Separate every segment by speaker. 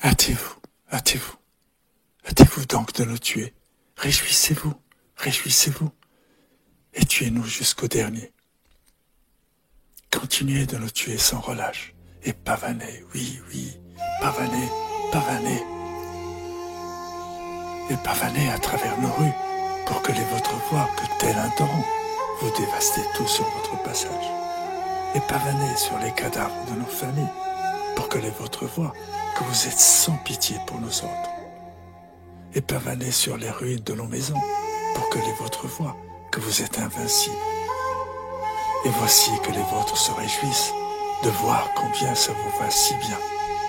Speaker 1: Hâtez-vous, hâtez-vous, hâtez-vous donc de nous tuer. Réjouissez-vous, réjouissez-vous, et tuez-nous jusqu'au dernier. Continuez de nous tuer sans relâche, et pavanez, oui, oui, pavanez, pavanez. Et pavanez à travers nos rues, pour que les vôtres voient que tel un torrent, vous dévastez tout sur votre passage. Et pavanez sur les cadavres de nos familles, pour que les vôtres voient que vous êtes sans pitié pour nous autres. Et pavanez sur les ruines de nos maisons, pour que les vôtres voient que vous êtes invincibles. Et voici que les vôtres se réjouissent de voir combien ça vous va si bien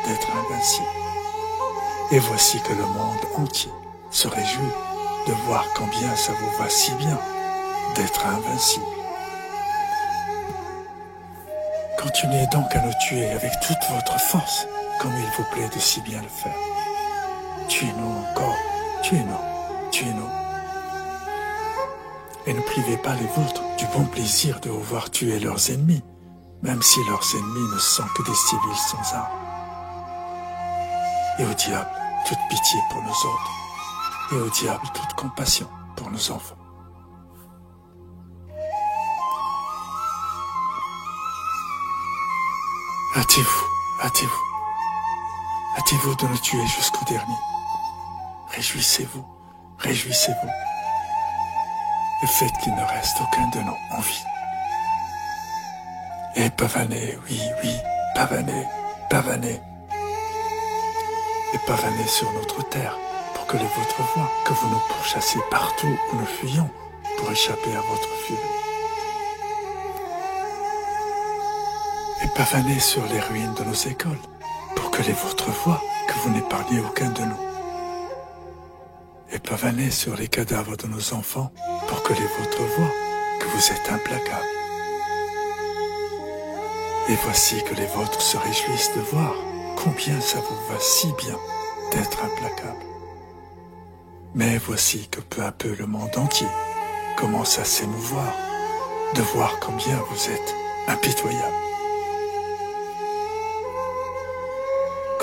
Speaker 1: d'être invincibles. Et voici que le monde entier se réjouit de voir combien ça vous va si bien d'être invincible. Continuez donc à nous tuer avec toute votre force, comme il vous plaît de si bien le faire. Tuez-nous encore, tuez-nous, tuez-nous. Et ne privez pas les vôtres du bon plaisir de vous voir tuer leurs ennemis, même si leurs ennemis ne sont que des civils sans armes. Et au diable, toute pitié pour nous autres, et au diable, toute compassion pour nos enfants. Hâtez-vous, hâtez-vous, hâtez-vous de nous tuer jusqu'au dernier. Réjouissez-vous, réjouissez-vous, et faites qu'il ne reste aucun de nous en vie. Et pavanez, oui, oui, pavanez, pavanez, et pavanez sur notre terre, pour que les vôtres voient que vous nous pourchassez partout où nous fuyons, pour échapper à votre furie. Et pavanez sur les ruines de nos écoles, pour que les vôtres voient que vous n'épargnez aucun de nous. Et pavanez sur les cadavres de nos enfants, pour que les vôtres voient que vous êtes implacables. Et voici que les vôtres se réjouissent de voir combien ça vous va si bien d'être implacables. Mais voici que peu à peu le monde entier commence à s'émouvoir de voir combien vous êtes impitoyables.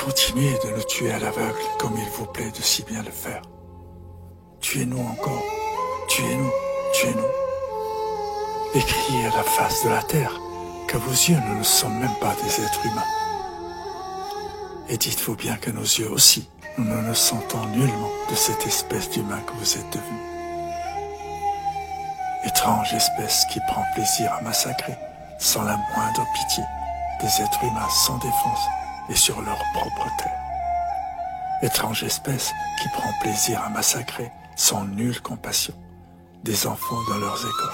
Speaker 1: Continuez de nous tuer à l'aveugle comme il vous plaît de si bien le faire. Tuez-nous encore, tuez-nous, tuez-nous. Et criez à la face de la terre qu'à vos yeux nous ne sommes même pas des êtres humains. Et dites-vous bien que nos yeux aussi, nous ne nous sentons nullement de cette espèce d'humain que vous êtes devenus. Étrange espèce qui prend plaisir à massacrer, sans la moindre pitié, des êtres humains sans défense et sur leur propre terre. Étrange espèce qui prend plaisir à massacrer, sans nulle compassion, des enfants dans leurs écoles.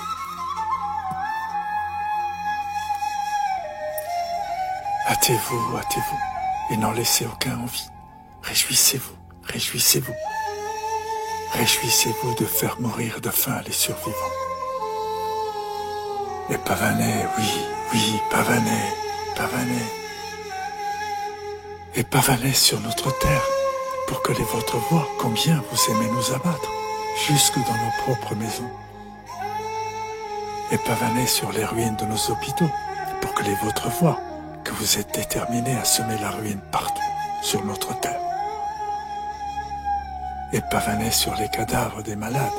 Speaker 1: Hâtez-vous, hâtez-vous, et n'en laissez aucun en vie. Réjouissez-vous, réjouissez-vous. Réjouissez-vous de faire mourir de faim les survivants. Et pavanez, oui, oui, pavanez, pavanez. Et pavanez sur notre terre, pour que les vôtres voient combien vous aimez nous abattre, jusque dans nos propres maisons. Et pavanez sur les ruines de nos hôpitaux, pour que les vôtres voient que vous êtes déterminés à semer la ruine partout sur notre terre. Et pavanez sur les cadavres des malades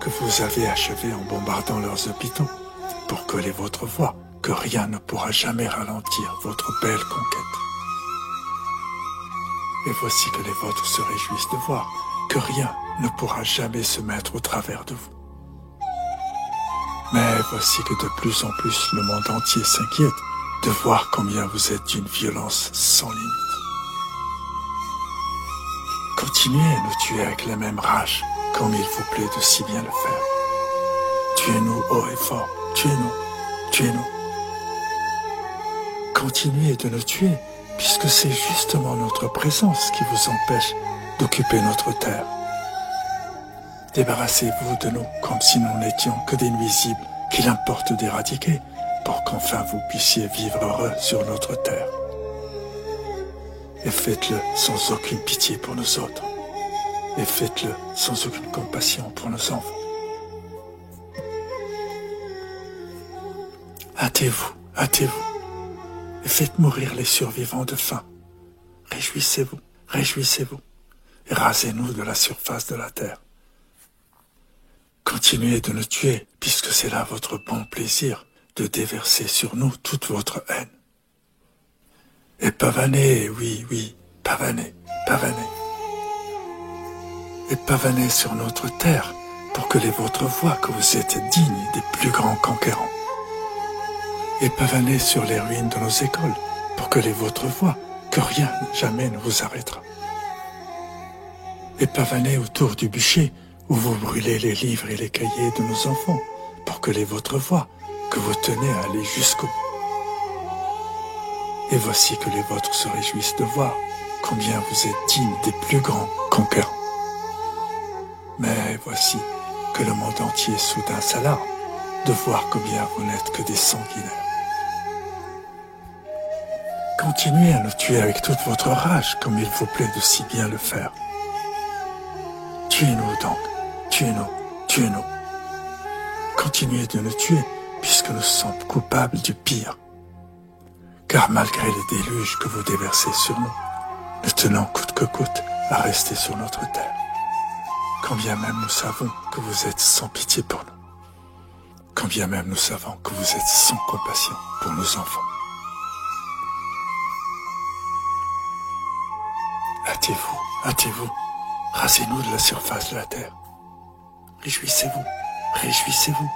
Speaker 1: que vous avez achevés en bombardant leurs hôpitaux, pour que les vôtres voient que rien ne pourra jamais ralentir votre belle conquête. Et voici que les vôtres se réjouissent de voir que rien ne pourra jamais se mettre au travers de vous. Mais voici que de plus en plus le monde entier s'inquiète de voir combien vous êtes d'une violence sans limite. Continuez à nous tuer avec la même rage, comme il vous plaît de si bien le faire. Tuez-nous haut et fort, tuez-nous, tuez-nous. Continuez de nous tuer, puisque c'est justement notre présence qui vous empêche d'occuper notre terre. Débarrassez-vous de nous comme si nous n'étions que des nuisibles qu'il importe d'éradiquer pour qu'enfin vous puissiez vivre heureux sur notre terre. Et faites-le sans aucune pitié pour nous autres. Et faites-le sans aucune compassion pour nos enfants. Hâtez-vous, hâtez-vous, et faites mourir les survivants de faim. Réjouissez-vous, réjouissez-vous et rasez-nous de la surface de la terre. Continuez de nous tuer, puisque c'est là votre bon plaisir de déverser sur nous toute votre haine. Et pavanez, oui, oui, pavanez, pavanez. Et pavanez sur notre terre, pour que les vôtres voient que vous êtes dignes des plus grands conquérants. Et pavanez sur les ruines de nos écoles, pour que les vôtres voient que rien jamais ne vous arrêtera. Et pavanez autour du bûcher, où vous brûlez les livres et les cahiers de nos enfants, pour que les vôtres voient que vous tenez à aller jusqu'au bout. Et voici que les vôtres se réjouissent de voir combien vous êtes dignes des plus grands conquérants. Mais voici que le monde entier soudain s'alarme de voir combien vous n'êtes que des sanguinaires. Continuez à nous tuer avec toute votre rage, comme il vous plaît de si bien le faire. Tuez-nous donc, tuez-nous, tuez-nous. Continuez de nous tuer, puisque nous sommes coupables du pire. Car malgré les déluges que vous déversez sur nous, nous tenons coûte que coûte à rester sur notre terre. Quand bien même nous savons que vous êtes sans pitié pour nous. Quand bien même nous savons que vous êtes sans compassion pour nos enfants. Hâtez-vous, hâtez-vous, rasez-nous de la surface de la terre. Réjouissez-vous, réjouissez-vous,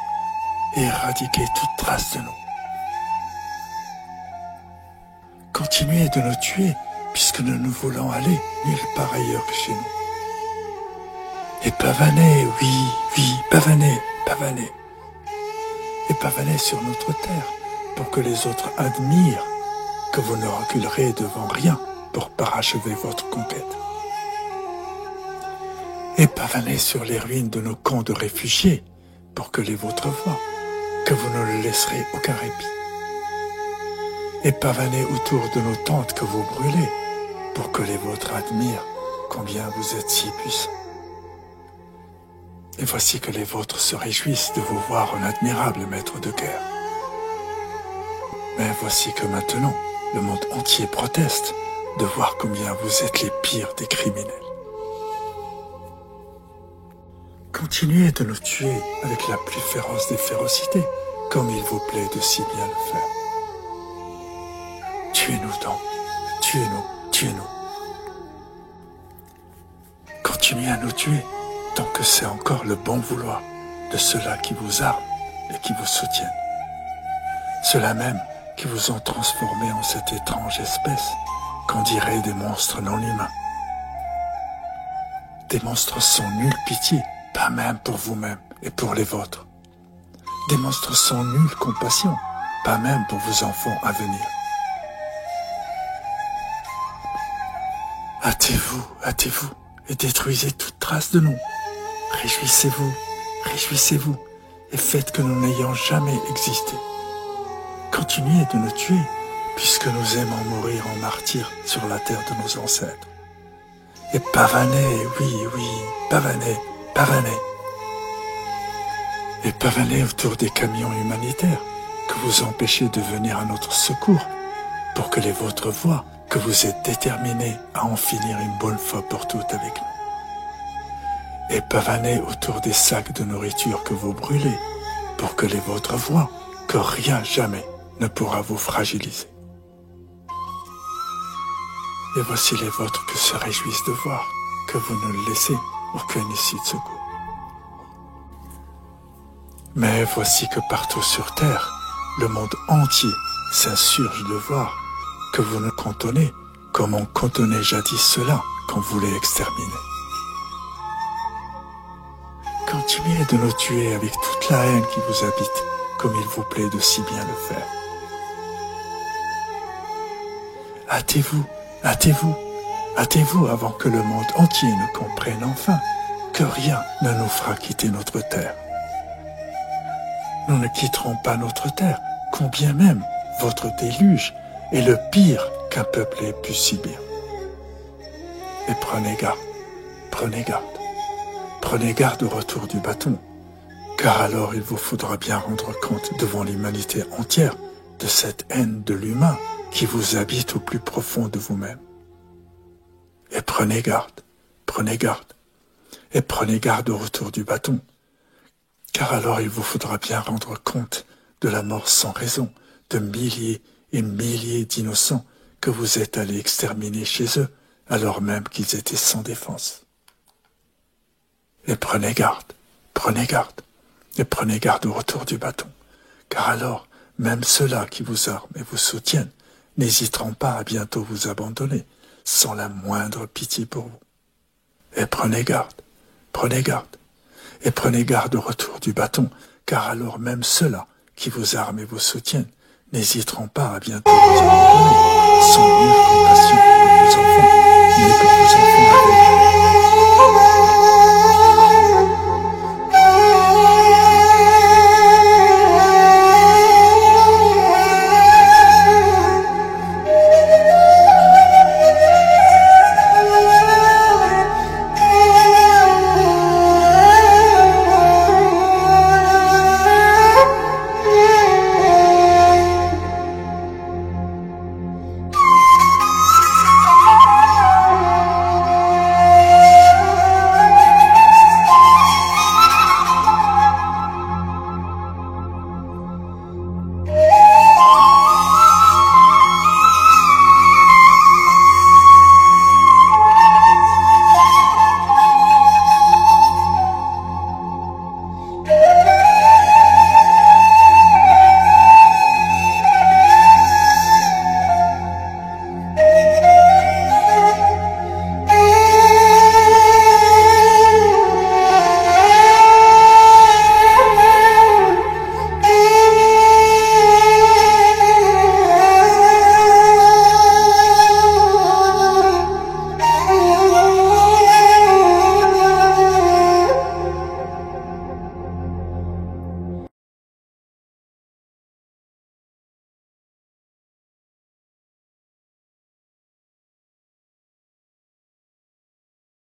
Speaker 1: et éradiquez toute trace de nous. Continuez de nous tuer, puisque nous ne voulons aller nulle part ailleurs que chez nous. Et pavanez, oui, oui, pavanez, pavanez. Et pavanez sur notre terre, pour que les autres admirent que vous ne reculerez devant rien pour parachever votre conquête. Et pavanez sur les ruines de nos camps de réfugiés, pour que les vôtres voient que vous ne le laisserez aucun répit. Et pavanez autour de nos tentes que vous brûlez, pour que les vôtres admirent combien vous êtes si puissants. Et voici que les vôtres se réjouissent de vous voir un admirable maître de guerre. Mais voici que maintenant, le monde entier proteste de voir combien vous êtes les pires des criminels. Continuez de nous tuer avec la plus féroce des férocités, comme il vous plaît de si bien le faire. Tuez-nous donc, tuez-nous, tuez-nous. Continuez à nous tuer, tant que c'est encore le bon vouloir de ceux-là qui vous arment et qui vous soutiennent. Ceux-là même qui vous ont transformé en cette étrange espèce qu'on dirait des monstres non humains. Des monstres sans nulle pitié, pas même pour vous-même et pour les vôtres. Des monstres sans nulle compassion, pas même pour vos enfants à venir. Hâtez-vous, hâtez-vous, et détruisez toute trace de nous. Réjouissez-vous, réjouissez-vous, et faites que nous n'ayons jamais existé. Continuez de nous tuer, puisque nous aimons mourir en martyrs sur la terre de nos ancêtres. Et pavanez, oui, oui, pavanez, pavanez. Et pavanez autour des camions humanitaires que vous empêchez de venir à notre secours, pour que les vôtres voient que vous êtes déterminés à en finir une bonne fois pour toutes avec nous. Et pavanez autour des sacs de nourriture que vous brûlez, pour que les vôtres voient que rien jamais ne pourra vous fragiliser. Et voici les vôtres qui se réjouissent de voir que vous ne laissez aucune issue de secours. Mais voici que partout sur terre, le monde entier s'insurge de voir que vous nous cantonnez comme on cantonnait jadis ceux-là qu'on voulait exterminer. Continuez de nous tuer avec toute la haine qui vous habite, comme il vous plaît de si bien le faire. Hâtez-vous, hâtez-vous, hâtez-vous avant que le monde entier ne comprenne enfin que rien ne nous fera quitter notre terre. Nous ne quitterons pas notre terre, combien même votre déluge est le pire qu'un peuple ait pu subir. Et prenez garde, prenez garde, prenez garde au retour du bâton, car alors il vous faudra bien rendre compte devant l'humanité entière de cette haine de l'humain qui vous habite au plus profond de vous-même. Et prenez garde, et prenez garde au retour du bâton, car alors il vous faudra bien rendre compte de la mort sans raison de milliers et milliers d'innocents que vous êtes allés exterminer chez eux, alors même qu'ils étaient sans défense. Et prenez garde, et prenez garde au retour du bâton, car alors même ceux-là qui vous arment et vous soutiennent n'hésiteront pas à bientôt vous abandonner, sans la moindre pitié pour vous. Et prenez garde, et prenez garde au retour du bâton, car alors même ceux-là qui vous arment et vous soutiennent n'hésiteront pas à bientôt vous abandonner, sans nulle compassion pour vos enfants.